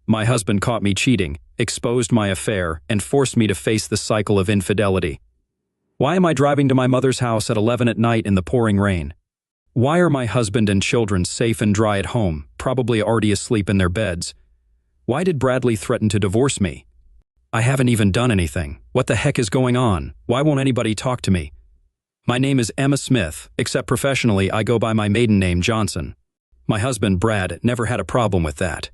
My husband caught me cheating, exposed my affair, and forced me to face the cycle of infidelity. Why am I driving to my mother's house at 11 at night in the pouring rain? Why are my husband and children safe and dry at home, probably already asleep in their beds? Why did Bradley threaten to divorce me? I haven't even done anything. What the heck is going on? Why won't anybody talk to me? My name is Emma Smith, except professionally I go by my maiden name Johnson. My husband, Brad, never had a problem with that.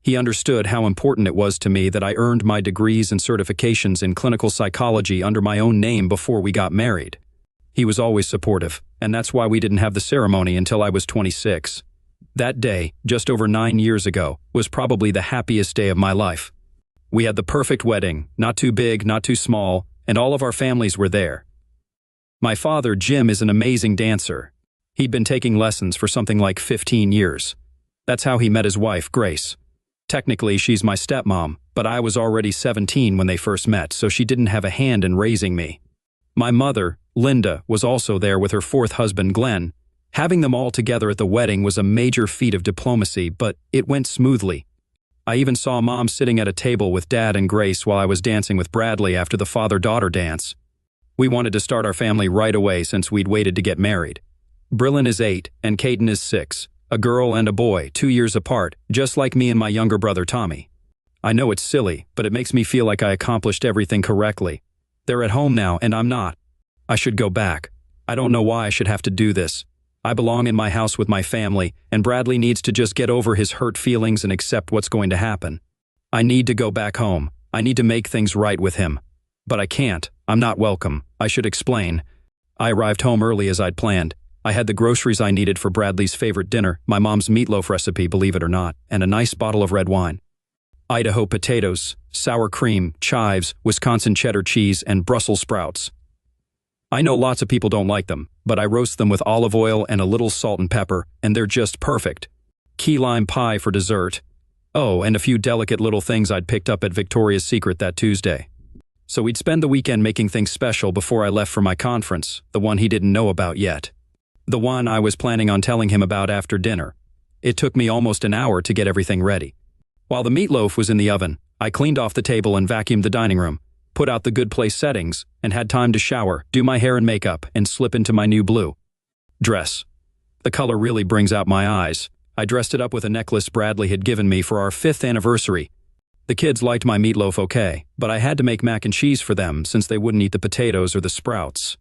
He understood how important it was to me that I earned my degrees and certifications in clinical psychology under my own name before we got married. He was always supportive, and that's why we didn't have the ceremony until I was 26. That day, just over 9 years ago, was probably the happiest day of my life. We had the perfect wedding, not too big, not too small, and all of our families were there. My father, Jim, is an amazing dancer. He'd been taking lessons for something like 15 years. That's how he met his wife, Grace. Technically, she's my stepmom, but I was already 17 when they first met, so she didn't have a hand in raising me. My mother, Linda, was also there with her fourth husband, Glenn. Having them all together at the wedding was a major feat of diplomacy, but it went smoothly. I even saw Mom sitting at a table with Dad and Grace while I was dancing with Bradley after the father-daughter dance. We wanted to start our family right away since we'd waited to get married. Brillin is 8 and Caden is 6, a girl and a boy, 2 years apart, just like me and my younger brother Tommy. I know it's silly, but it makes me feel like I accomplished everything correctly. They're at home now and I'm not. I should go back. I don't know why I should have to do this. I belong in my house with my family, and Bradley needs to just get over his hurt feelings and accept what's going to happen. I need to go back home. I need to make things right with him. But I can't. I'm not welcome. I should explain. I arrived home early as I'd planned. I had the groceries I needed for Bradley's favorite dinner, my mom's meatloaf recipe, believe it or not, and a nice bottle of red wine. Idaho potatoes, sour cream, chives, Wisconsin cheddar cheese, and Brussels sprouts. I know lots of people don't like them, but I roast them with olive oil and a little salt and pepper, and they're just perfect. Key lime pie for dessert. Oh, and a few delicate little things I'd picked up at Victoria's Secret that Tuesday. So we'd spend the weekend making things special before I left for my conference, the one he didn't know about yet. The one I was planning on telling him about after dinner. It took me almost an hour to get everything ready. While the meatloaf was in the oven, I cleaned off the table and vacuumed the dining room, put out the good place settings, and had time to shower, do my hair and makeup, and slip into my new blue dress. The color really brings out my eyes. I dressed it up with a necklace Bradley had given me for our 5th anniversary. The kids liked my meatloaf okay, but I had to make mac and cheese for them since they wouldn't eat the potatoes or the sprouts.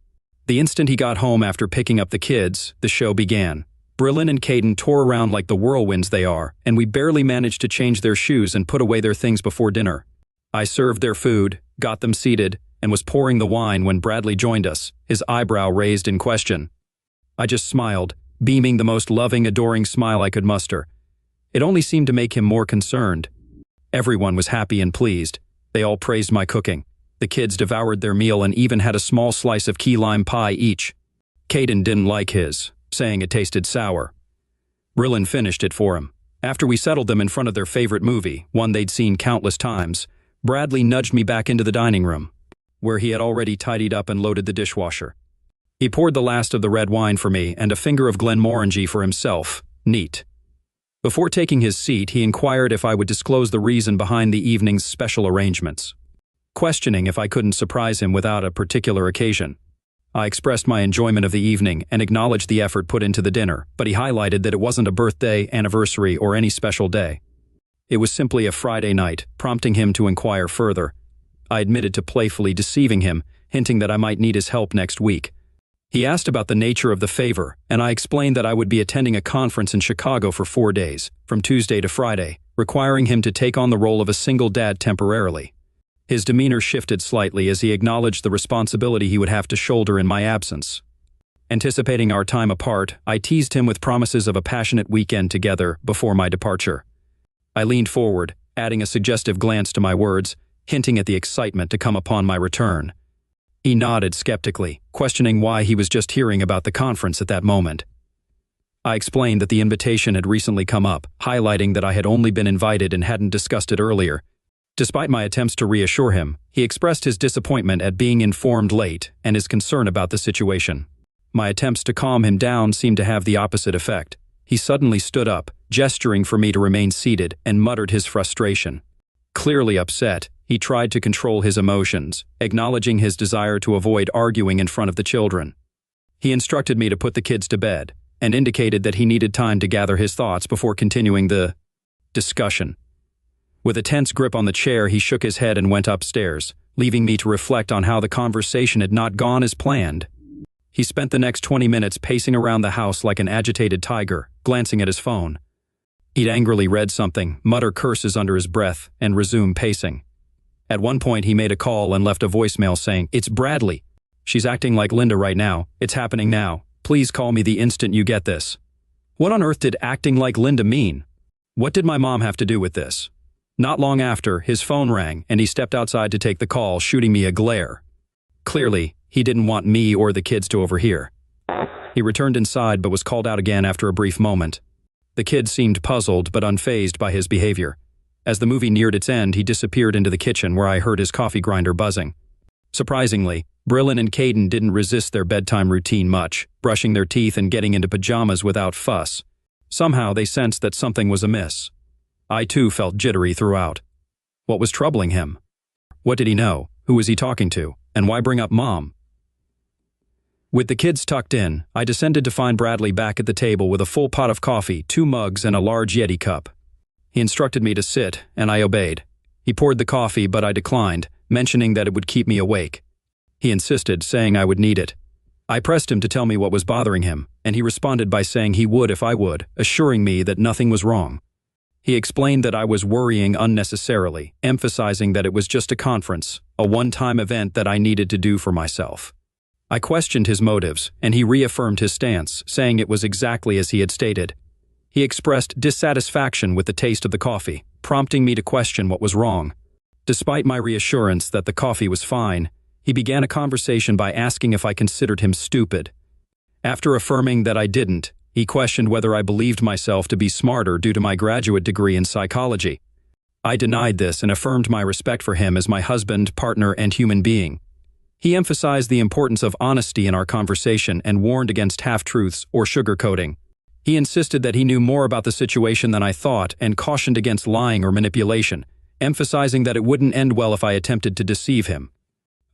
The instant he got home after picking up the kids, the show began. Brillin and Caden tore around like the whirlwinds they are, and we barely managed to change their shoes and put away their things before dinner. I served their food, got them seated, and was pouring the wine when Bradley joined us, his eyebrow raised in question. I just smiled, beaming the most loving, adoring smile I could muster. It only seemed to make him more concerned. Everyone was happy and pleased. They all praised my cooking. The kids devoured their meal and even had a small slice of key lime pie each. Caden didn't like his, saying it tasted sour. Brillin finished it for him. After we settled them in front of their favorite movie, one they'd seen countless times, Bradley nudged me back into the dining room, where he had already tidied up and loaded the dishwasher. He poured the last of the red wine for me and a finger of Glenmorangie for himself. Neat. Before taking his seat, he inquired if I would disclose the reason behind the evening's special arrangements, questioning if I couldn't surprise him without a particular occasion. I expressed my enjoyment of the evening and acknowledged the effort put into the dinner, but he highlighted that it wasn't a birthday, anniversary, or any special day. It was simply a Friday night, prompting him to inquire further. I admitted to playfully deceiving him, hinting that I might need his help next week. He asked about the nature of the favor, and I explained that I would be attending a conference in Chicago for 4 days, from Tuesday to Friday, requiring him to take on the role of a single dad temporarily. His demeanor shifted slightly as he acknowledged the responsibility he would have to shoulder in my absence. Anticipating our time apart, I teased him with promises of a passionate weekend together before my departure. I leaned forward, adding a suggestive glance to my words, hinting at the excitement to come upon my return. He nodded skeptically, questioning why he was just hearing about the conference at that moment. I explained that the invitation had recently come up, highlighting that I had only been invited and hadn't discussed it earlier. Despite my attempts to reassure him, he expressed his disappointment at being informed late and his concern about the situation. My attempts to calm him down seemed to have the opposite effect. He suddenly stood up, gesturing for me to remain seated, and muttered his frustration. Clearly upset, he tried to control his emotions, acknowledging his desire to avoid arguing in front of the children. He instructed me to put the kids to bed, and indicated that he needed time to gather his thoughts before continuing the discussion. With a tense grip on the chair, he shook his head and went upstairs, leaving me to reflect on how the conversation had not gone as planned. He spent the next 20 minutes pacing around the house like an agitated tiger, glancing at his phone. He'd angrily read something, mutter curses under his breath, and resume pacing. At one point, he made a call and left a voicemail saying, "It's Bradley. She's acting like Linda right now. It's happening now. Please call me the instant you get this." What on earth did acting like Linda mean? What did my mom have to do with this? Not long after, his phone rang, and he stepped outside to take the call, shooting me a glare. Clearly, he didn't want me or the kids to overhear. He returned inside but was called out again after a brief moment. The kids seemed puzzled but unfazed by his behavior. As the movie neared its end, he disappeared into the kitchen where I heard his coffee grinder buzzing. Surprisingly, Brillin and Caden didn't resist their bedtime routine much, brushing their teeth and getting into pajamas without fuss. Somehow they sensed that something was amiss. I too felt jittery throughout. What was troubling him? What did he know? Who was he talking to? And why bring up Mom? With the kids tucked in, I descended to find Bradley back at the table with a full pot of coffee, 2 mugs, and a large Yeti cup. He instructed me to sit, and I obeyed. He poured the coffee, but I declined, mentioning that it would keep me awake. He insisted, saying I would need it. I pressed him to tell me what was bothering him, and he responded by saying he would if I would, assuring me that nothing was wrong. He explained that I was worrying unnecessarily, emphasizing that it was just a conference, a one-time event that I needed to do for myself. I questioned his motives, and he reaffirmed his stance, saying it was exactly as he had stated. He expressed dissatisfaction with the taste of the coffee, prompting me to question what was wrong. Despite my reassurance that the coffee was fine, he began a conversation by asking if I considered him stupid. After affirming that I didn't, he questioned whether I believed myself to be smarter due to my graduate degree in psychology. I denied this and affirmed my respect for him as my husband, partner, and human being. He emphasized the importance of honesty in our conversation and warned against half-truths or sugarcoating. He insisted that he knew more about the situation than I thought and cautioned against lying or manipulation, emphasizing that it wouldn't end well if I attempted to deceive him.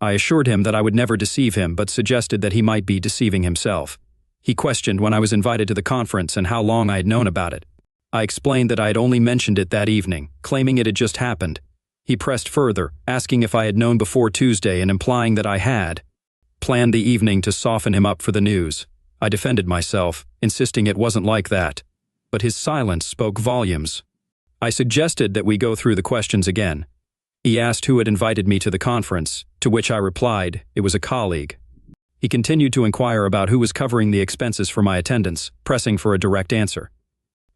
I assured him that I would never deceive him, but suggested that he might be deceiving himself. He questioned when I was invited to the conference and how long I had known about it. I explained that I had only mentioned it that evening, claiming it had just happened. He pressed further, asking if I had known before Tuesday and implying that I had planned the evening to soften him up for the news. I defended myself, insisting it wasn't like that. But his silence spoke volumes. I suggested that we go through the questions again. He asked who had invited me to the conference, to which I replied it was a colleague. He continued to inquire about who was covering the expenses for my attendance, pressing for a direct answer.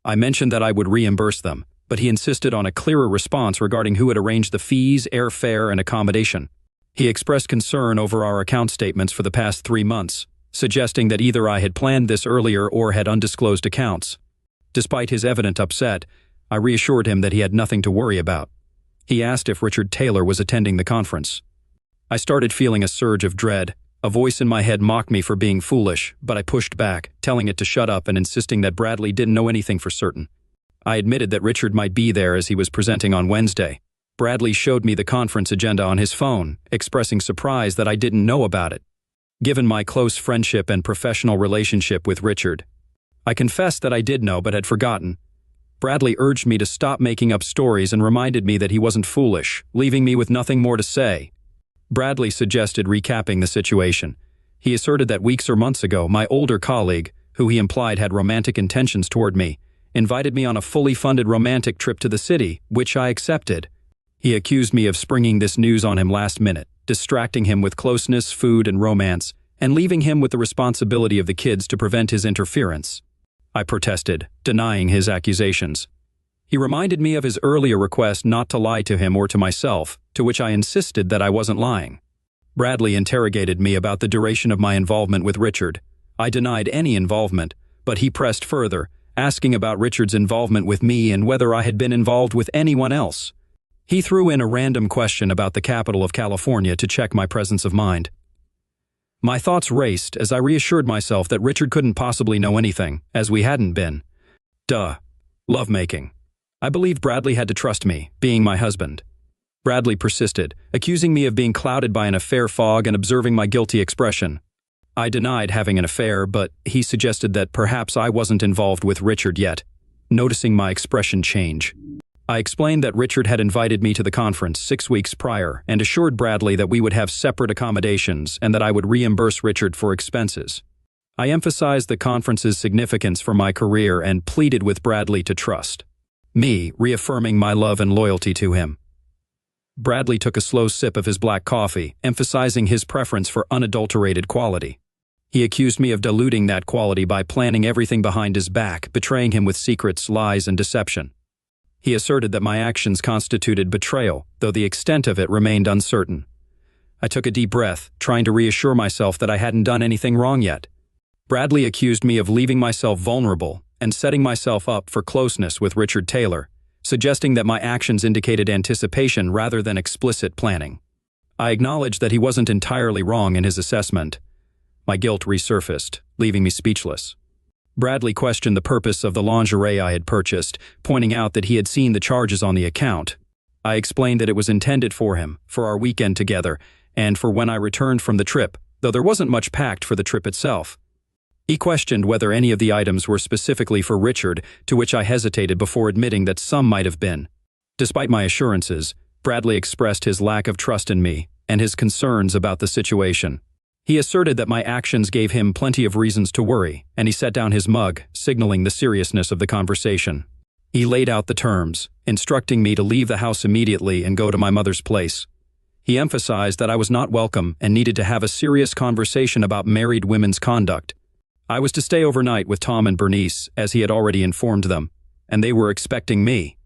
I mentioned that I would reimburse them, but he insisted on a clearer response regarding who had arranged the fees, airfare, and accommodation. He expressed concern over our account statements for the past 3 months, suggesting that either I had planned this earlier or had undisclosed accounts. Despite his evident upset, I reassured him that he had nothing to worry about. He asked if Richard Taylor was attending the conference. I started feeling a surge of dread. A voice in my head mocked me for being foolish, but I pushed back, telling it to shut up and insisting that Bradley didn't know anything for certain. I admitted that Richard might be there as he was presenting on Wednesday. Bradley showed me the conference agenda on his phone, expressing surprise that I didn't know about it. Given my close friendship and professional relationship with Richard, I confessed that I did know but had forgotten. Bradley urged me to stop making up stories and reminded me that he wasn't foolish, leaving me with nothing more to say. Bradley suggested recapping the situation. He asserted that weeks or months ago, my older colleague, who he implied had romantic intentions toward me, invited me on a fully funded romantic trip to the city, which I accepted. He accused me of springing this news on him last minute, distracting him with closeness, food, and romance, and leaving him with the responsibility of the kids to prevent his interference. I protested, denying his accusations. He reminded me of his earlier request not to lie to him or to myself, to which I insisted that I wasn't lying. Bradley interrogated me about the duration of my involvement with Richard. I denied any involvement, but he pressed further, asking about Richard's involvement with me and whether I had been involved with anyone else. He threw in a random question about the capital of California to check my presence of mind. My thoughts raced as I reassured myself that Richard couldn't possibly know anything, as we hadn't been. Duh. Lovemaking. I believed Bradley had to trust me, being my husband. Bradley persisted, accusing me of being clouded by an affair fog and observing my guilty expression. I denied having an affair, but he suggested that perhaps I wasn't involved with Richard yet, noticing my expression change. I explained that Richard had invited me to the conference 6 weeks prior and assured Bradley that we would have separate accommodations and that I would reimburse Richard for expenses. I emphasized the conference's significance for my career and pleaded with Bradley to trust me, reaffirming my love and loyalty to him. Bradley took a slow sip of his black coffee, emphasizing his preference for unadulterated quality. He accused me of diluting that quality by planning everything behind his back, betraying him with secrets, lies, and deception. He asserted that my actions constituted betrayal, though the extent of it remained uncertain. I took a deep breath, trying to reassure myself that I hadn't done anything wrong yet. Bradley accused me of leaving myself vulnerable and setting myself up for closeness with Richard Taylor, suggesting that my actions indicated anticipation rather than explicit planning. I acknowledged that he wasn't entirely wrong in his assessment. My guilt resurfaced, leaving me speechless. Bradley questioned the purpose of the lingerie I had purchased, pointing out that he had seen the charges on the account. I explained that it was intended for him, for our weekend together, and for when I returned from the trip, though there wasn't much packed for the trip itself. He questioned whether any of the items were specifically for Richard, to which I hesitated before admitting that some might have been. Despite my assurances, Bradley expressed his lack of trust in me and his concerns about the situation. He asserted that my actions gave him plenty of reasons to worry, and he set down his mug, signaling the seriousness of the conversation. He laid out the terms, instructing me to leave the house immediately and go to my mother's place. He emphasized that I was not welcome and needed to have a serious conversation about married women's conduct. I was to stay overnight with Tom and Bernice, as he had already informed them, and they were expecting me.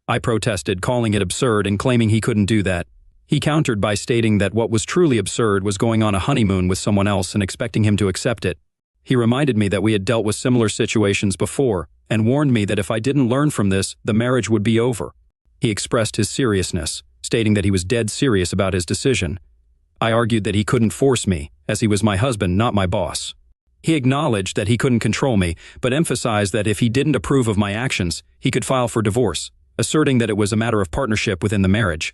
I protested, calling it absurd and claiming he couldn't do that. He countered by stating that what was truly absurd was going on a honeymoon with someone else and expecting him to accept it. He reminded me that we had dealt with similar situations before and warned me that if I didn't learn from this, the marriage would be over. He expressed his seriousness, stating that he was dead serious about his decision. I argued that he couldn't force me, as he was my husband, not my boss. He acknowledged that he couldn't control me, but emphasized that if he didn't approve of my actions, he could file for divorce, asserting that it was a matter of partnership within the marriage.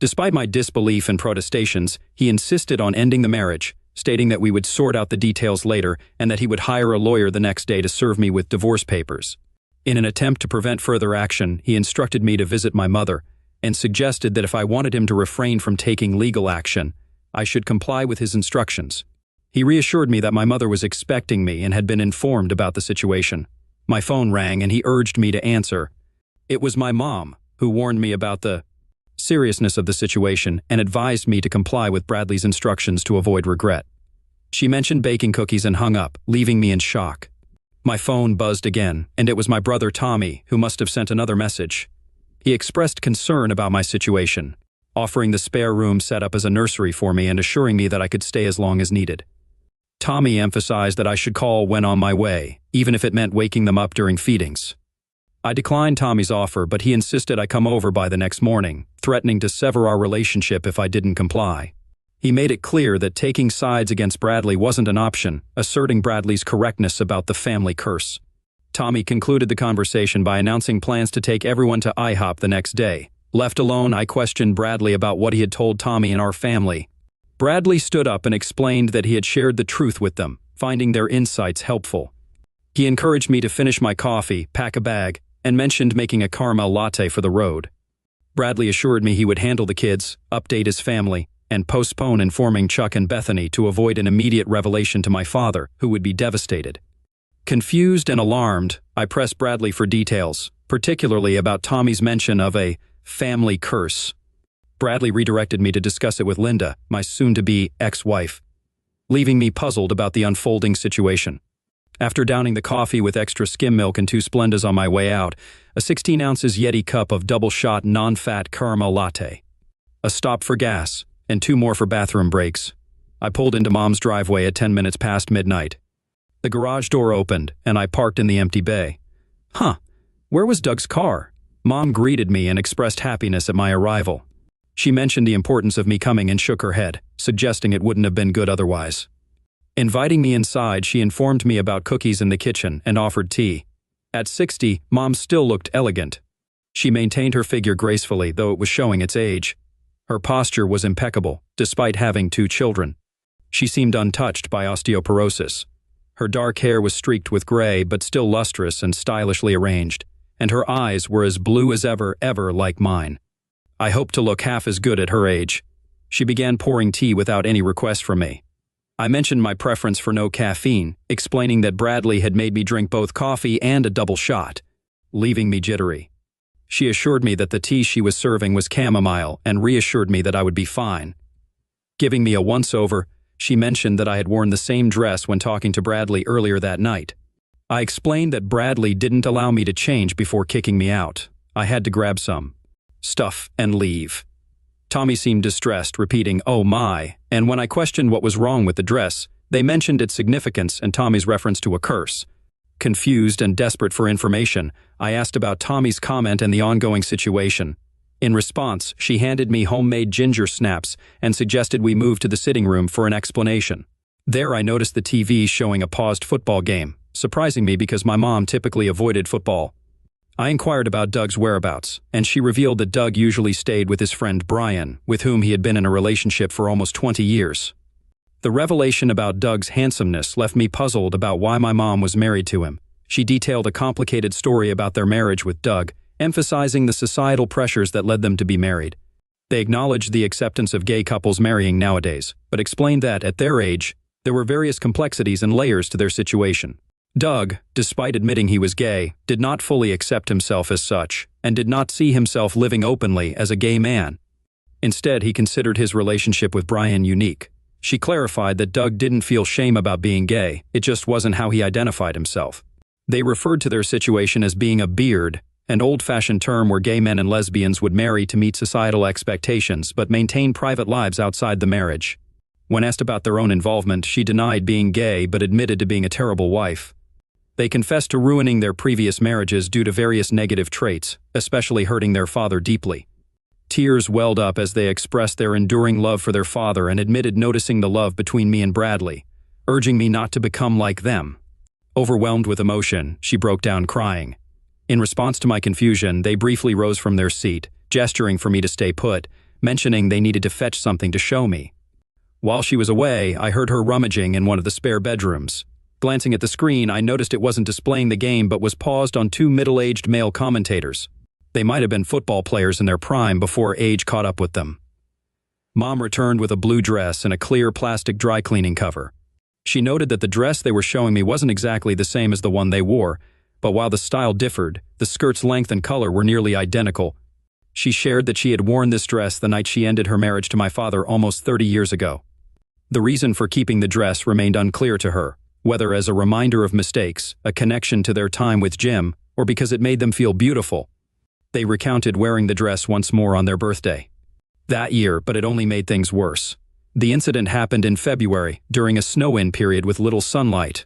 Despite my disbelief and protestations, he insisted on ending the marriage, stating that we would sort out the details later and that he would hire a lawyer the next day to serve me with divorce papers. In an attempt to prevent further action, he instructed me to visit my mother and suggested that if I wanted him to refrain from taking legal action, I should comply with his instructions. He reassured me that my mother was expecting me and had been informed about the situation. My phone rang and he urged me to answer. It was my mom who warned me about the seriousness of the situation and advised me to comply with Bradley's instructions to avoid regret. She mentioned baking cookies and hung up, leaving me in shock. My phone buzzed again, and it was my brother Tommy who must have sent another message. He expressed concern about my situation, offering the spare room set up as a nursery for me and assuring me that I could stay as long as needed. Tommy emphasized that I should call when on my way, even if it meant waking them up during feedings. I declined Tommy's offer, but he insisted I come over by the next morning, threatening to sever our relationship if I didn't comply. He made it clear that taking sides against Bradley wasn't an option, asserting Bradley's correctness about the family curse. Tommy concluded the conversation by announcing plans to take everyone to IHOP the next day. Left alone, I questioned Bradley about what he had told Tommy and our family. Bradley stood up and explained that he had shared the truth with them, finding their insights helpful. He encouraged me to finish my coffee, pack a bag, and mentioned making a caramel latte for the road. Bradley assured me he would handle the kids, update his family, and postpone informing Chuck and Bethany to avoid an immediate revelation to my father, who would be devastated. Confused and alarmed, I pressed Bradley for details, particularly about Tommy's mention of a family curse. Bradley redirected me to discuss it with Linda, my soon-to-be ex-wife, leaving me puzzled about the unfolding situation. After downing the coffee with extra skim milk and 2 Splendas on my way out, a 16 ounces Yeti cup of double-shot non-fat caramel latte, a stop for gas, and 2 more for bathroom breaks, I pulled into Mom's driveway at 10 minutes past midnight. The garage door opened, and I parked in the empty bay. Where was Doug's car? Mom greeted me and expressed happiness at my arrival. She mentioned the importance of me coming and shook her head, suggesting it wouldn't have been good otherwise. Inviting me inside, she informed me about cookies in the kitchen and offered tea. At 60, Mom still looked elegant. She maintained her figure gracefully, though it was showing its age. Her posture was impeccable, despite having 2 children. She seemed untouched by osteoporosis. Her dark hair was streaked with gray, but still lustrous and stylishly arranged, and her eyes were as blue as ever like mine. I hoped to look half as good at her age. She began pouring tea without any request from me. I mentioned my preference for no caffeine, explaining that Bradley had made me drink both coffee and a double shot, leaving me jittery. She assured me that the tea she was serving was chamomile and reassured me that I would be fine. Giving me a once-over, she mentioned that I had worn the same dress when talking to Bradley earlier that night. I explained that Bradley didn't allow me to change before kicking me out. I had to grab some stuff and leave. Tommy seemed distressed, repeating, "Oh my," and when I questioned what was wrong with the dress, they mentioned its significance and Tommy's reference to a curse. Confused and desperate for information, I asked about Tommy's comment and the ongoing situation. In response, she handed me homemade ginger snaps and suggested we move to the sitting room for an explanation. There I noticed the TV showing a paused football game, surprising me because my mom typically avoided football. I inquired about Doug's whereabouts, and she revealed that Doug usually stayed with his friend Brian, with whom he had been in a relationship for almost 20 years. The revelation about Doug's handsomeness left me puzzled about why my mom was married to him. She detailed a complicated story about their marriage with Doug, emphasizing the societal pressures that led them to be married. They acknowledged the acceptance of gay couples marrying nowadays, but explained that, at their age, there were various complexities and layers to their situation. Doug, despite admitting he was gay, did not fully accept himself as such, and did not see himself living openly as a gay man. Instead, he considered his relationship with Brian unique. She clarified that Doug didn't feel shame about being gay, it just wasn't how he identified himself. They referred to their situation as being a beard, an old-fashioned term where gay men and lesbians would marry to meet societal expectations but maintain private lives outside the marriage. When asked about their own involvement, she denied being gay but admitted to being a terrible wife. They confessed to ruining their previous marriages due to various negative traits, especially hurting their father deeply. Tears welled up as they expressed their enduring love for their father and admitted noticing the love between me and Bradley, urging me not to become like them. Overwhelmed with emotion, she broke down crying. In response to my confusion, they briefly rose from their seat, gesturing for me to stay put, mentioning they needed to fetch something to show me. While she was away, I heard her rummaging in one of the spare bedrooms. Glancing at the screen, I noticed it wasn't displaying the game but was paused on 2 middle-aged male commentators. They might have been football players in their prime before age caught up with them. Mom returned with a blue dress and a clear plastic dry cleaning cover. She noted that the dress they were showing me wasn't exactly the same as the one they wore, but while the style differed, the skirt's length and color were nearly identical. She shared that she had worn this dress the night she ended her marriage to my father almost 30 years ago. The reason for keeping the dress remained unclear to her, whether as a reminder of mistakes, a connection to their time with Jim, or because it made them feel beautiful. They recounted wearing the dress once more on their birthday that year, but it only made things worse. The incident happened in February, during a snow-in period with little sunlight.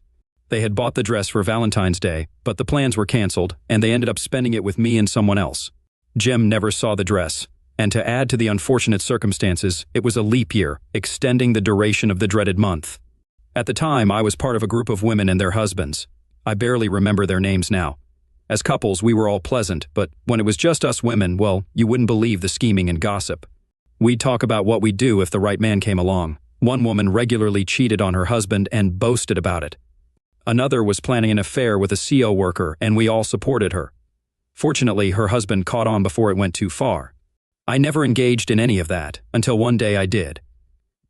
They had bought the dress for Valentine's Day, but the plans were canceled, and they ended up spending it with me and someone else. Jim never saw the dress, and to add to the unfortunate circumstances, it was a leap year, extending the duration of the dreaded month. At the time, I was part of a group of women and their husbands. I barely remember their names now. As couples, we were all pleasant, but when it was just us women, well, you wouldn't believe the scheming and gossip. We'd talk about what we'd do if the right man came along. One woman regularly cheated on her husband and boasted about it. Another was planning an affair with a CO worker, and we all supported her. Fortunately, her husband caught on before it went too far. I never engaged in any of that, until one day I did.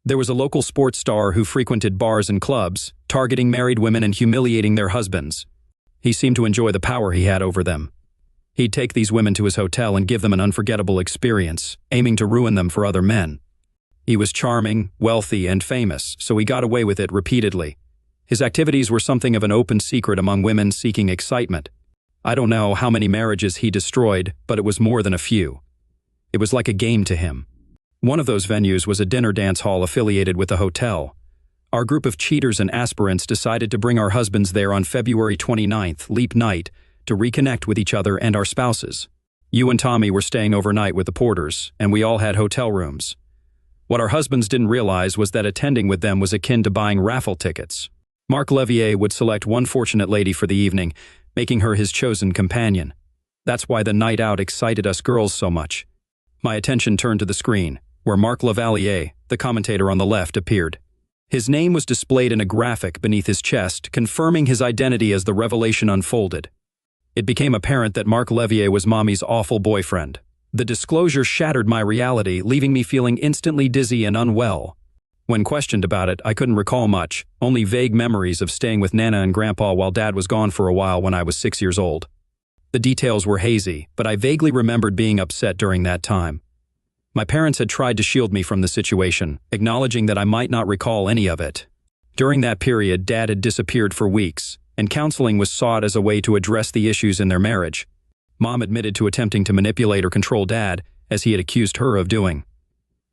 There was a local sports star who frequented bars and clubs, targeting married women and humiliating their husbands. He seemed to enjoy the power he had over them. He'd take these women to his hotel and give them an unforgettable experience, aiming to ruin them for other men. He was charming, wealthy, and famous, so he got away with it repeatedly. His activities were something of an open secret among women seeking excitement. I don't know how many marriages he destroyed, but it was more than a few. It was like a game to him. One of those venues was a dinner dance hall affiliated with the hotel. Our group of cheaters and aspirants decided to bring our husbands there on February 29th, Leap Night, to reconnect with each other and our spouses. You and Tommy were staying overnight with the porters, and we all had hotel rooms. What our husbands didn't realize was that attending with them was akin to buying raffle tickets. Marc Levier would select one fortunate lady for the evening, making her his chosen companion. That's why the night out excited us girls so much. My attention turned to the screen, where Marc Lavalier, the commentator on the left, appeared. His name was displayed in a graphic beneath his chest, confirming his identity as the revelation unfolded. It became apparent that Marc Lavalier was Mommy's awful boyfriend. The disclosure shattered my reality, leaving me feeling instantly dizzy and unwell. When questioned about it, I couldn't recall much, only vague memories of staying with Nana and Grandpa while Dad was gone for a while when I was 6 years old. The details were hazy, but I vaguely remembered being upset during that time. My parents had tried to shield me from the situation, acknowledging that I might not recall any of it. During that period, Dad had disappeared for weeks, and counseling was sought as a way to address the issues in their marriage. Mom admitted to attempting to manipulate or control Dad, as he had accused her of doing.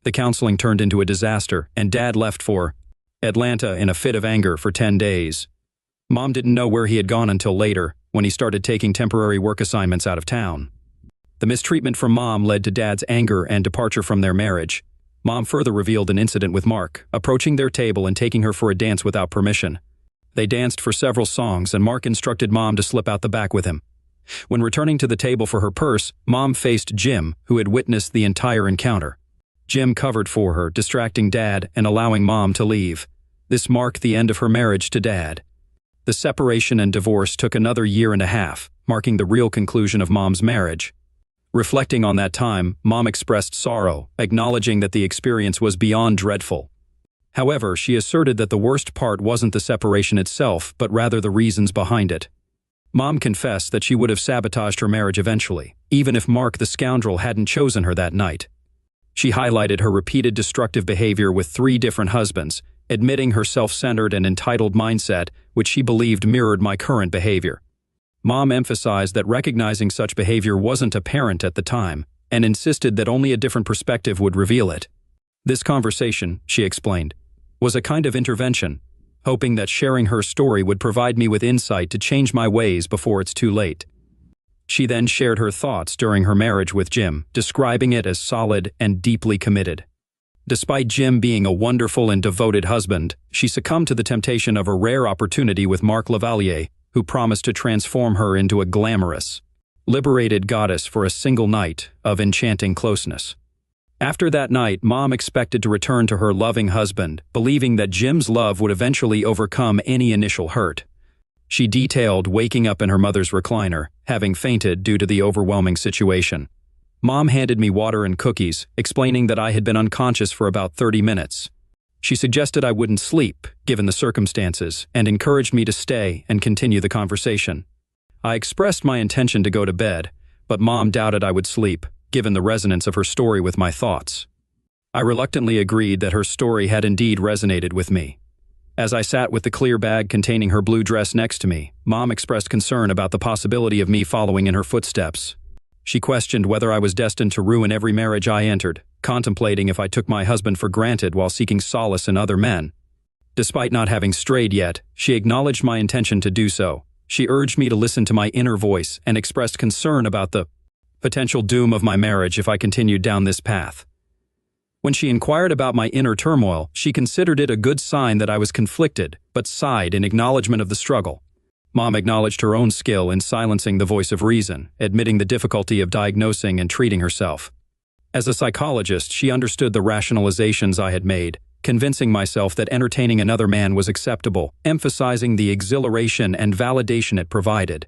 The counseling turned into a disaster, and Dad left for Atlanta in a fit of anger for 10 days. Mom didn't know where he had gone until later, when he started taking temporary work assignments out of town. The mistreatment from Mom led to Dad's anger and departure from their marriage. Mom further revealed an incident with Marc, approaching their table and taking her for a dance without permission. They danced for several songs, and Marc instructed Mom to slip out the back with him. When returning to the table for her purse, Mom faced Jim, who had witnessed the entire encounter. Jim covered for her, distracting Dad and allowing Mom to leave. This marked the end of her marriage to Dad. The separation and divorce took another 1.5 years, marking the real conclusion of Mom's marriage. Reflecting on that time, Mom expressed sorrow, acknowledging that the experience was beyond dreadful. However, she asserted that the worst part wasn't the separation itself, but rather the reasons behind it. Mom confessed that she would have sabotaged her marriage eventually, even if Marc the scoundrel hadn't chosen her that night. She highlighted her repeated destructive behavior with 3 different husbands, admitting her self-centered and entitled mindset, which she believed mirrored my current behavior. Mom emphasized that recognizing such behavior wasn't apparent at the time, and insisted that only a different perspective would reveal it. This conversation, she explained, was a kind of intervention, hoping that sharing her story would provide me with insight to change my ways before it's too late. She then shared her thoughts during her marriage with Jim, describing it as solid and deeply committed. Despite Jim being a wonderful and devoted husband, she succumbed to the temptation of a rare opportunity with Marc Lavalier, who promised to transform her into a glamorous, liberated goddess for a single night of enchanting closeness. After that night, Mom expected to return to her loving husband, believing that Jim's love would eventually overcome any initial hurt. She detailed waking up in her mother's recliner, having fainted due to the overwhelming situation. Mom handed me water and cookies, explaining that I had been unconscious for about 30 minutes. She suggested I wouldn't sleep, given the circumstances, and encouraged me to stay and continue the conversation. I expressed my intention to go to bed, but Mom doubted I would sleep, given the resonance of her story with my thoughts. I reluctantly agreed that her story had indeed resonated with me. As I sat with the clear bag containing her blue dress next to me, Mom expressed concern about the possibility of me following in her footsteps. She questioned whether I was destined to ruin every marriage I entered, contemplating if I took my husband for granted while seeking solace in other men. Despite not having strayed yet, she acknowledged my intention to do so. She urged me to listen to my inner voice and expressed concern about the potential doom of my marriage if I continued down this path. When she inquired about my inner turmoil, she considered it a good sign that I was conflicted, but sighed in acknowledgement of the struggle. Mom acknowledged her own skill in silencing the voice of reason, admitting the difficulty of diagnosing and treating herself. As a psychologist, she understood the rationalizations I had made, convincing myself that entertaining another man was acceptable, emphasizing the exhilaration and validation it provided.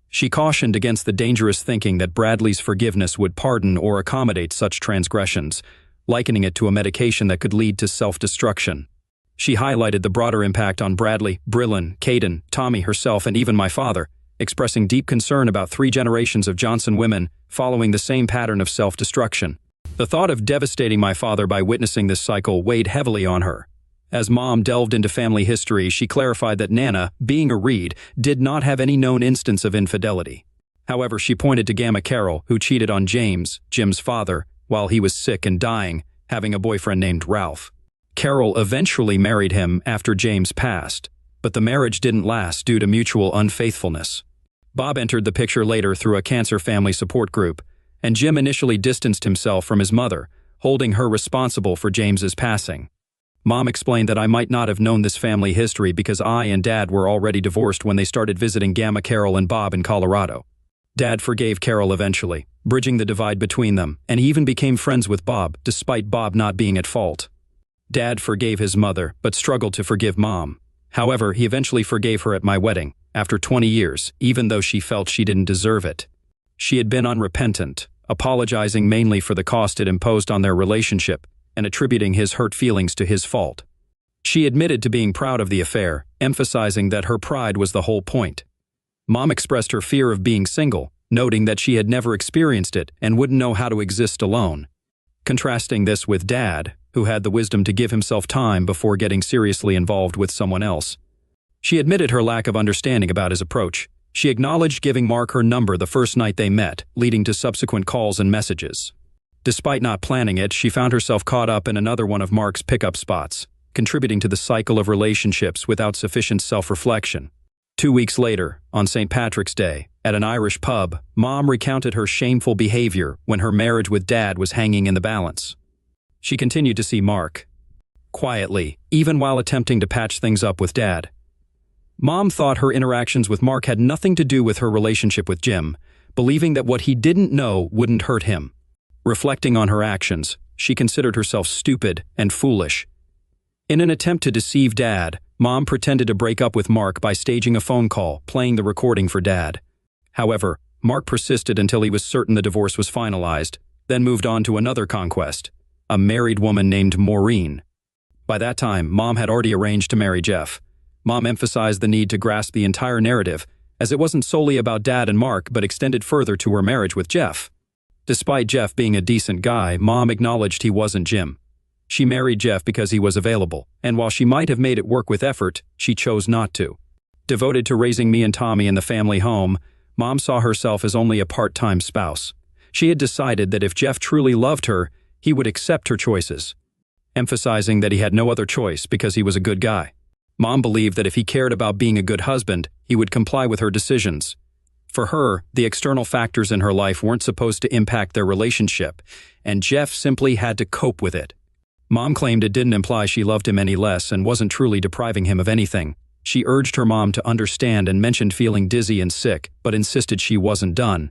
She cautioned against the dangerous thinking that Bradley's forgiveness would pardon or accommodate such transgressions, likening it to a medication that could lead to self-destruction. She highlighted the broader impact on Bradley, Brillin, Caden, Tommy, herself, and even my father, expressing deep concern about 3 generations of Johnson women following the same pattern of self-destruction. The thought of devastating my father by witnessing this cycle weighed heavily on her. As Mom delved into family history, she clarified that Nana, being a Reed, did not have any known instance of infidelity. However, she pointed to Gamma Carroll, who cheated on James, Jim's father, while he was sick and dying, having a boyfriend named Ralph. Carroll eventually married him after James passed, but the marriage didn't last due to mutual unfaithfulness. Bob entered the picture later through a cancer family support group, and Jim initially distanced himself from his mother, holding her responsible for James's passing. Mom explained that I might not have known this family history because I and Dad were already divorced when they started visiting Gamma Carol and Bob in Colorado. Dad forgave Carol eventually, bridging the divide between them, and he even became friends with Bob, despite Bob not being at fault. Dad forgave his mother, but struggled to forgive Mom. However, he eventually forgave her at my wedding, after 20 years, even though she felt she didn't deserve it. She had been unrepentant, apologizing mainly for the cost it imposed on their relationship, and attributing his hurt feelings to his fault. She admitted to being proud of the affair, emphasizing that her pride was the whole point. Mom expressed her fear of being single, noting that she had never experienced it and wouldn't know how to exist alone. Contrasting this with Dad, who had the wisdom to give himself time before getting seriously involved with someone else. She admitted her lack of understanding about his approach. She acknowledged giving Mark her number the first night they met, leading to subsequent calls and messages. Despite not planning it, she found herself caught up in another one of Mark's pickup spots, contributing to the cycle of relationships without sufficient self-reflection. 2 weeks later, on St. Patrick's Day, at an Irish pub, Mom recounted her shameful behavior when her marriage with Dad was hanging in the balance. She continued to see Mark quietly, even while attempting to patch things up with Dad. Mom thought her interactions with Mark had nothing to do with her relationship with Jim, believing that what he didn't know wouldn't hurt him. Reflecting on her actions, she considered herself stupid and foolish. In an attempt to deceive Dad, Mom pretended to break up with Mark by staging a phone call, playing the recording for Dad. However, Mark persisted until he was certain the divorce was finalized, then moved on to another conquest, a married woman named Maureen. By that time, Mom had already arranged to marry Jeff. Mom emphasized the need to grasp the entire narrative, as it wasn't solely about Dad and Mark but extended further to her marriage with Jeff. Despite Jeff being a decent guy, Mom acknowledged he wasn't Jim. She married Jeff because he was available, and while she might have made it work with effort, she chose not to. Devoted to raising me and Tommy in the family home, Mom saw herself as only a part-time spouse. She had decided that if Jeff truly loved her, he would accept her choices, emphasizing that he had no other choice because he was a good guy. Mom believed that if he cared about being a good husband, he would comply with her decisions. For her, the external factors in her life weren't supposed to impact their relationship, and Jeff simply had to cope with it. Mom claimed it didn't imply she loved him any less and wasn't truly depriving him of anything. She urged her mom to understand and mentioned feeling dizzy and sick, but insisted she wasn't done.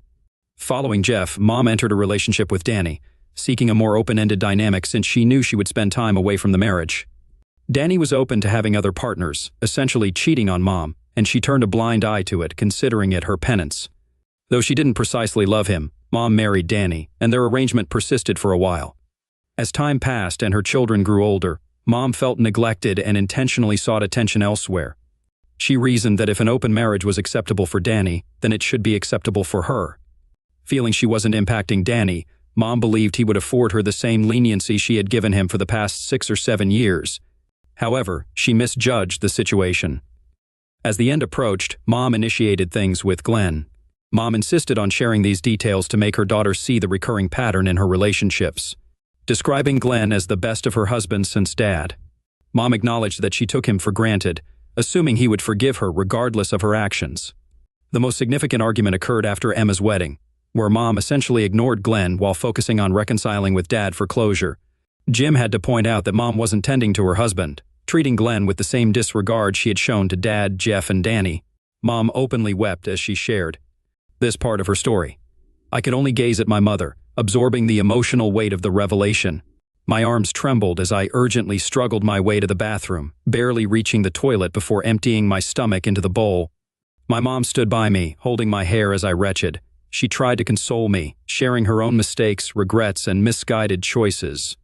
Following Jeff, Mom entered a relationship with Danny, seeking a more open-ended dynamic since she knew she would spend time away from the marriage. Danny was open to having other partners, essentially cheating on Mom, and she turned a blind eye to it, considering it her penance. Though she didn't precisely love him, Mom married Danny, and their arrangement persisted for a while. As time passed and her children grew older, Mom felt neglected and intentionally sought attention elsewhere. She reasoned that if an open marriage was acceptable for Danny, then it should be acceptable for her. Feeling she wasn't impacting Danny, Mom believed he would afford her the same leniency she had given him for the past 6 or 7 years. However, she misjudged the situation. As the end approached, Mom initiated things with Glenn. Mom insisted on sharing these details to make her daughter see the recurring pattern in her relationships, describing Glenn as the best of her husbands since Dad. Mom acknowledged that she took him for granted, assuming he would forgive her regardless of her actions. The most significant argument occurred after Emma's wedding, where Mom essentially ignored Glenn while focusing on reconciling with Dad for closure. Jim had to point out that Mom wasn't tending to her husband, treating Glenn with the same disregard she had shown to Dad, Jeff, and Danny. Mom openly wept as she shared this part of her story. I could only gaze at my mother, absorbing the emotional weight of the revelation. My arms trembled as I urgently struggled my way to the bathroom, barely reaching the toilet before emptying my stomach into the bowl. My mom stood by me, holding my hair as I retched. She tried to console me, sharing her own mistakes, regrets, and misguided choices.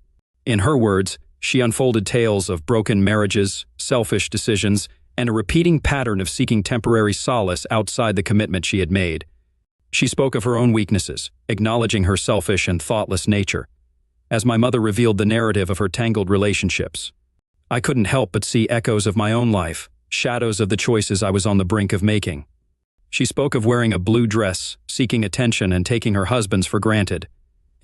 In her words, she unfolded tales of broken marriages, selfish decisions, and a repeating pattern of seeking temporary solace outside the commitment she had made. She spoke of her own weaknesses, acknowledging her selfish and thoughtless nature. As my mother revealed the narrative of her tangled relationships, I couldn't help but see echoes of my own life, shadows of the choices I was on the brink of making. She spoke of wearing a blue dress, seeking attention, and taking her husbands for granted.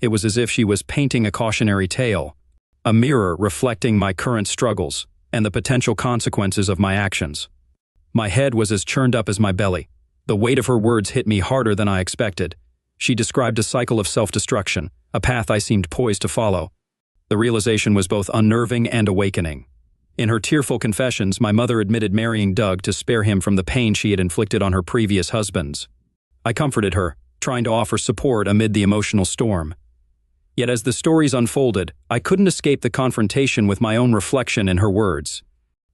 It was as if she was painting a cautionary tale, a mirror reflecting my current struggles and the potential consequences of my actions. My head was as churned up as my belly. The weight of her words hit me harder than I expected. She described a cycle of self-destruction, a path I seemed poised to follow. The realization was both unnerving and awakening. In her tearful confessions, my mother admitted marrying Doug to spare him from the pain she had inflicted on her previous husbands. I comforted her, trying to offer support amid the emotional storm. Yet as the stories unfolded, I couldn't escape the confrontation with my own reflection in her words.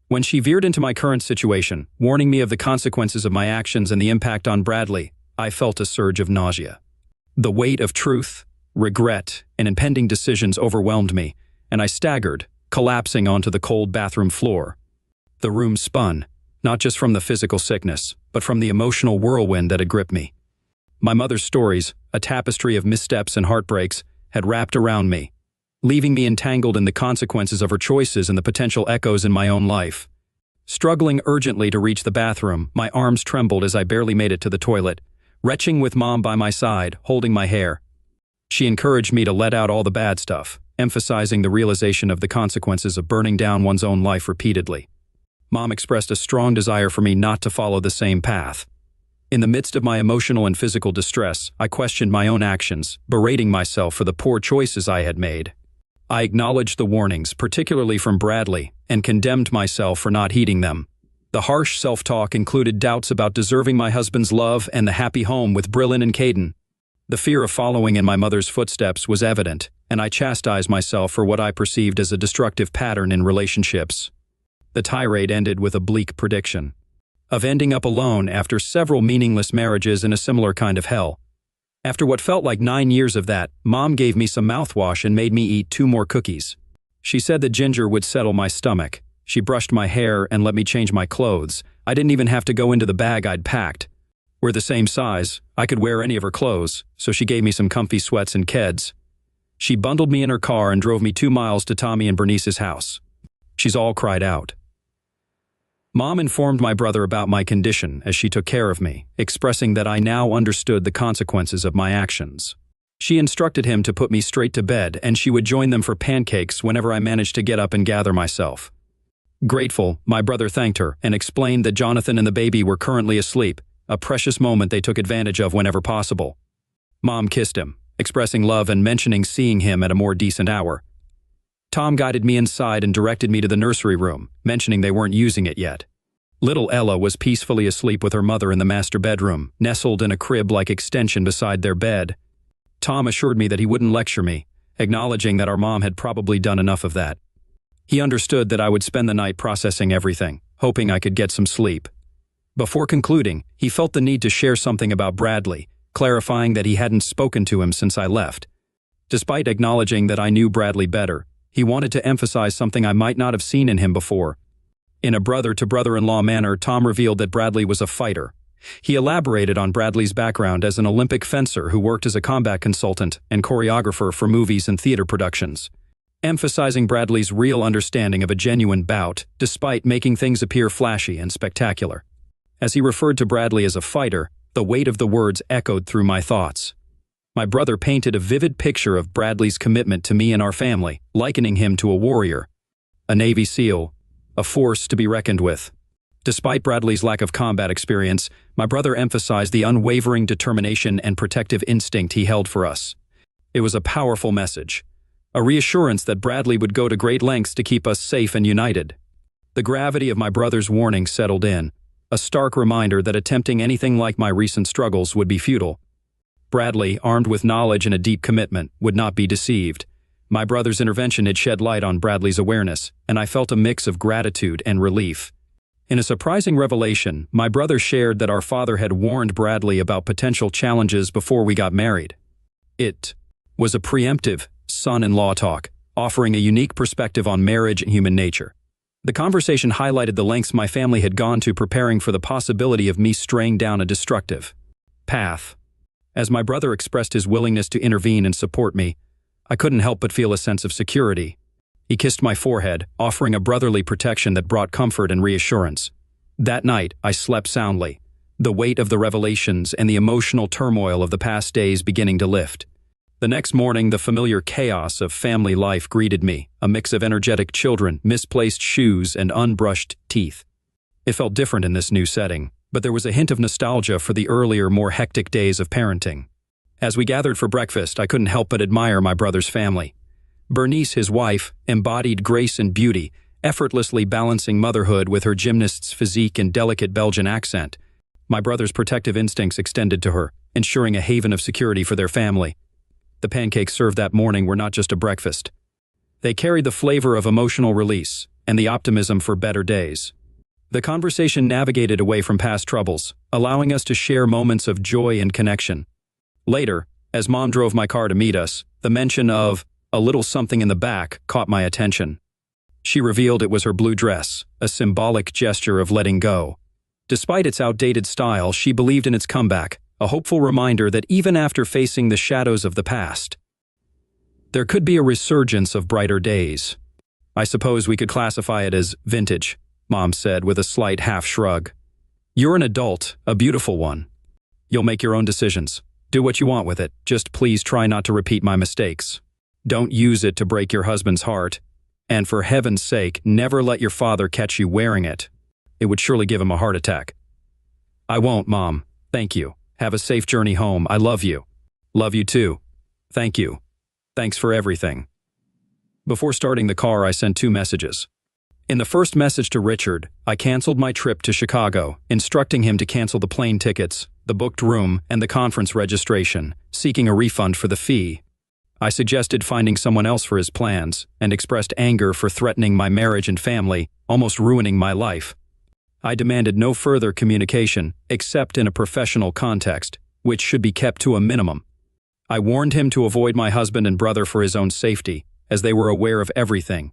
When she veered into my current situation, warning me of the consequences of my actions and the impact on Bradley, I felt a surge of nausea. The weight of truth, regret, and impending decisions overwhelmed me, and I staggered, collapsing onto the cold bathroom floor. The room spun, not just from the physical sickness, but from the emotional whirlwind that had gripped me. My mother's stories, a tapestry of missteps and heartbreaks, had wrapped around me, leaving me entangled in the consequences of her choices and the potential echoes in my own life. Struggling urgently to reach the bathroom, my arms trembled as I barely made it to the toilet, retching with Mom by my side, holding my hair. She encouraged me to let out all the bad stuff, emphasizing the realization of the consequences of burning down one's own life repeatedly. Mom expressed a strong desire for me not to follow the same path. In the midst of my emotional and physical distress, I questioned my own actions, berating myself for the poor choices I had made. I acknowledged the warnings, particularly from Bradley, and condemned myself for not heeding them. The harsh self-talk included doubts about deserving my husband's love and the happy home with Brillin and Caden. The fear of following in my mother's footsteps was evident, and I chastised myself for what I perceived as a destructive pattern in relationships. The tirade ended with a bleak prediction of ending up alone after several meaningless marriages in a similar kind of hell. After what felt like 9 years of that, Mom gave me some mouthwash and made me eat 2 more cookies. She said the ginger would settle my stomach. She brushed my hair and let me change my clothes. I didn't even have to go into the bag I'd packed. We're the same size. I could wear any of her clothes, so she gave me some comfy sweats and keds. She bundled me in her car and drove me 2 miles to Tommy and Bernice's house. She's all cried out. Mom informed my brother about my condition as she took care of me, expressing that I now understood the consequences of my actions. She instructed him to put me straight to bed, and she would join them for pancakes whenever I managed to get up and gather myself. Grateful, my brother thanked her and explained that Jonathan and the baby were currently asleep, a precious moment they took advantage of whenever possible. Mom kissed him, expressing love and mentioning seeing him at a more decent hour. Tom guided me inside and directed me to the nursery room, mentioning they weren't using it yet. Little Ella was peacefully asleep with her mother in the master bedroom, nestled in a crib-like extension beside their bed. Tom assured me that he wouldn't lecture me, acknowledging that our mom had probably done enough of that. He understood that I would spend the night processing everything, hoping I could get some sleep. Before concluding, he felt the need to share something about Bradley, clarifying that he hadn't spoken to him since I left. Despite acknowledging that I knew Bradley better, he wanted to emphasize something I might not have seen in him before. In a brother-to-brother-in-law manner, Tom revealed that Bradley was a fighter. He elaborated on Bradley's background as an Olympic fencer who worked as a combat consultant and choreographer for movies and theater productions, emphasizing Bradley's real understanding of a genuine bout, despite making things appear flashy and spectacular. As he referred to Bradley as a fighter, the weight of the words echoed through my thoughts. My brother painted a vivid picture of Bradley's commitment to me and our family, likening him to a warrior, a Navy SEAL, a force to be reckoned with. Despite Bradley's lack of combat experience, my brother emphasized the unwavering determination and protective instinct he held for us. It was a powerful message, a reassurance that Bradley would go to great lengths to keep us safe and united. The gravity of my brother's warning settled in, a stark reminder that attempting anything like my recent struggles would be futile. Bradley, armed with knowledge and a deep commitment, would not be deceived. My brother's intervention had shed light on Bradley's awareness, and I felt a mix of gratitude and relief. In a surprising revelation, my brother shared that our father had warned Bradley about potential challenges before we got married. It was a preemptive son-in-law talk, offering a unique perspective on marriage and human nature. The conversation highlighted the lengths my family had gone to preparing for the possibility of me straying down a destructive path. As my brother expressed his willingness to intervene and support me, I couldn't help but feel a sense of security. He kissed my forehead, offering a brotherly protection that brought comfort and reassurance. That night, I slept soundly, the weight of the revelations and the emotional turmoil of the past days beginning to lift. The next morning, the familiar chaos of family life greeted me, a mix of energetic children, misplaced shoes, and unbrushed teeth. It felt different in this new setting, but there was a hint of nostalgia for the earlier, more hectic days of parenting. As we gathered for breakfast, I couldn't help but admire my brother's family. Bernice, his wife, embodied grace and beauty, effortlessly balancing motherhood with her gymnast's physique and delicate Belgian accent. My brother's protective instincts extended to her, ensuring a haven of security for their family. The pancakes served that morning were not just a breakfast. They carried the flavor of emotional release and the optimism for better days. The conversation navigated away from past troubles, allowing us to share moments of joy and connection. Later, as Mom drove my car to meet us, the mention of a little something in the back caught my attention. She revealed it was her blue dress, a symbolic gesture of letting go. Despite its outdated style, she believed in its comeback, a hopeful reminder that even after facing the shadows of the past, there could be a resurgence of brighter days. I suppose we could classify it as vintage, Mom said with a slight half shrug. You're an adult, a beautiful one. You'll make your own decisions. Do what you want with it, just please try not to repeat my mistakes. Don't use it to break your husband's heart. And for heaven's sake, never let your father catch you wearing it. It would surely give him a heart attack. I won't, Mom. Thank you. Have a safe journey home. I love you. Love you too. Thank you. Thanks for everything. Before starting the car, I sent 2 messages. In the first message to Richard, I canceled my trip to Chicago, instructing him to cancel the plane tickets, the booked room, and the conference registration, seeking a refund for the fee. I suggested finding someone else for his plans, and expressed anger for threatening my marriage and family, almost ruining my life. I demanded no further communication, except in a professional context, which should be kept to a minimum. I warned him to avoid my husband and brother for his own safety, as they were aware of everything.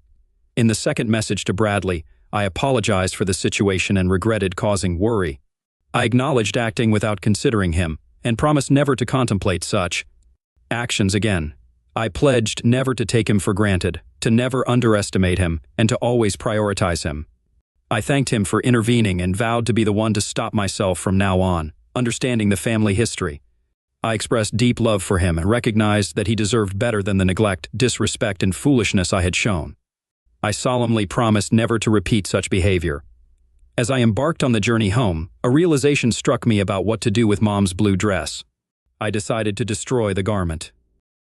In the second message to Bradley, I apologized for the situation and regretted causing worry. I acknowledged acting without considering him, and promised never to contemplate such actions again. I pledged never to take him for granted, to never underestimate him, and to always prioritize him. I thanked him for intervening and vowed to be the one to stop myself from now on, understanding the family history. I expressed deep love for him and recognized that he deserved better than the neglect, disrespect, and foolishness I had shown. I solemnly promised never to repeat such behavior. As I embarked on the journey home, a realization struck me about what to do with Mom's blue dress. I decided to destroy the garment.